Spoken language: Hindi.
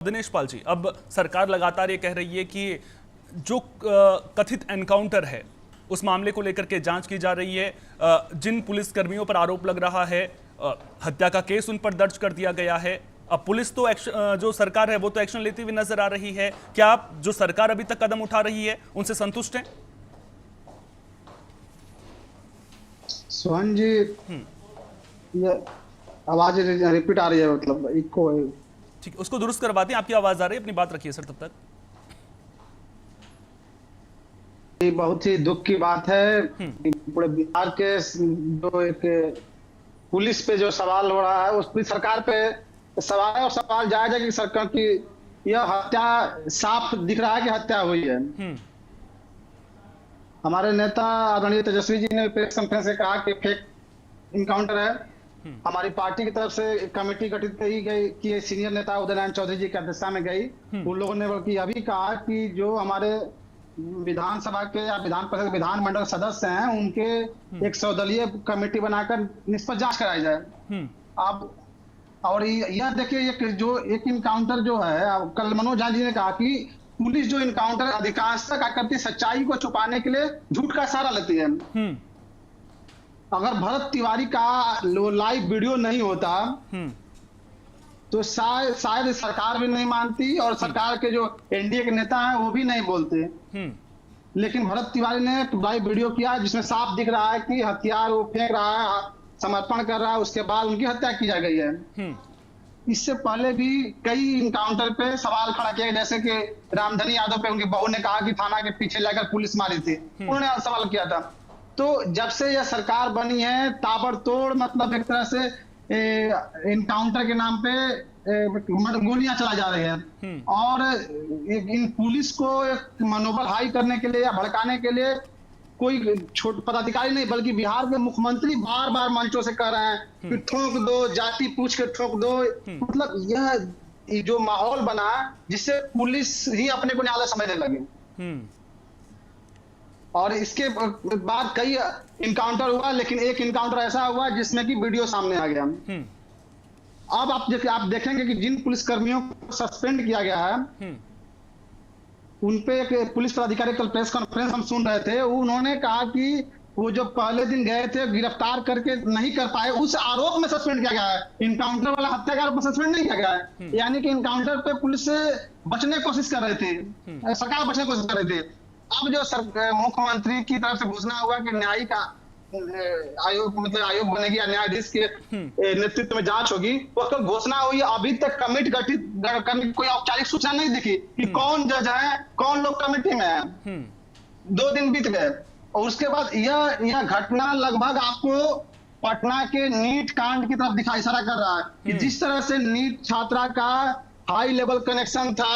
दिनेश पाल जी, अब सरकार लगातार ये कह रही है कि जो कथित एनकाउंटर है उस मामले को लेकर के जांच की जा रही है। जिन पुलिस कर्मियों पर आरोप लग रहा है, हत्या का केस उन पर दर्ज कर दिया गया है। अब पुलिस तो जो सरकार है वो तो एक्शन लेती हुई नजर आ रही है। क्या आप जो सरकार अभी तक कदम उठा रही है उनसे संतुष्ट हैं? सोहन जी, ये आवाज रिपीट आ रही है, मतलब इको है। ठीक, उसको दुरुस्त करवा दें। आपकी आवाज आ रही है, अपनी बात रखिए सर तब तक। ये बहुत ही दुख की बात है। पूरे बिहार के जो एक पुलिस पे जो सवाल हो रहा है उस पर सरकार पे सवाल है, और सवाल जायज है कि सरकार की यह हत्या साफ दिख रहा है कि हत्या हुई है। हमारे नेता आदरणीय तेजस्वी जी ने प्रेस कॉन्फ्रेंस में कहा कि फेक इनकाउंटर है। हमारी पार्टी की तरफ से एक कमेटी गठित की गई कि सीनियर नेता उदय नारायण चौधरी जी की अध्यक्षता में गई। उन लोगों ने बल्कि अभी कहा कि जो हमारे विधानसभा के या विधान परिषद विधानमंडल सदस्य हैं उनके एक सर्वदलीय कमेटी बनाकर निष्पक्ष जांच कराई जाए। अब और यह देखिए, एक इनकाउंटर जो है, कल मनोज झा जी ने कहा कि पुलिस जो इनकाउंटर अधिकांशतः क्या करती है, सच्चाई को छुपाने के लिए झूठ का सहारा लेती है। अगर भरत तिवारी का लाइव वीडियो नहीं होता तो शायद सरकार भी नहीं मानती और सरकार के जो एनडीए के नेता हैं वो भी नहीं बोलते। लेकिन भरत तिवारी ने लाइव वीडियो किया जिसमें साफ दिख रहा है कि हथियार वो फेंक रहा है, समर्पण कर रहा है, उसके बाद उनकी हत्या की जा गई है। इससे पहले भी कई इनकाउंटर पे सवाल खड़ा किया, जैसे कि रामधनी यादव पे उनकी बहू ने कहा कि थाना के पीछे लेकर पुलिस मारी थी, उन्होंने सवाल किया था। तो जब से यह सरकार बनी है ताबड़तोड़, मतलब एक तरह से इनकाउंटर के नाम पे गोलियां चला जा रही है। और इन पुलिस को मनोबल हाई करने के लिए या भड़काने के लिए कोई छोटे पदाधिकारी नहीं बल्कि बिहार के मुख्यमंत्री बार बार मंचों से कह रहे हैं कि ठोक दो, जाति पूछ के ठोक दो। मतलब यह जो माहौल बना जिससे पुलिस ही अपने को न्यायालय समझने लगी। और इसके बाद कई इनकाउंटर हुआ, लेकिन एक इनकाउंटर ऐसा हुआ जिसमें कि वीडियो सामने आ गया। अब आप देखेंगे कि जिन पुलिस कर्मियों को सस्पेंड किया गया है उनपे एक पुलिस पदाधिकारी कल प्रेस कॉन्फ्रेंस हम सुन रहे थे, उन्होंने कहा कि वो जो पहले दिन गए थे गिरफ्तार करके नहीं कर पाए, उस आरोप में सस्पेंड किया गया है। इनकाउंटर वाला हत्या के आरोप में सस्पेंड नहीं किया गया है। यानी कि इनकाउंटर पे पुलिस से बचने की कोशिश कर रहे थे, सरकार बचने की कोशिश कर रही थी। अब जो मुख्यमंत्री की तरफ से घोषणा हुआ कि न्यायिक आयोग, मतलब आयोग बनेगी या न्यायाधीश के नेतृत्व में जांच होगी, वो कल घोषणा हुई। अभी तक कमेटी गठित करने की कोई औपचारिक सूचना नहीं दिखी कि कौन जज है, कौन लोग कमेटी में है। 2 दिन बीत गए और उसके बाद यह घटना लगभग आपको पटना के नीट कांड की तरफ इशारा कर रहा है कि जिस तरह से नीट छात्रा का हाई लेवल कनेक्शन था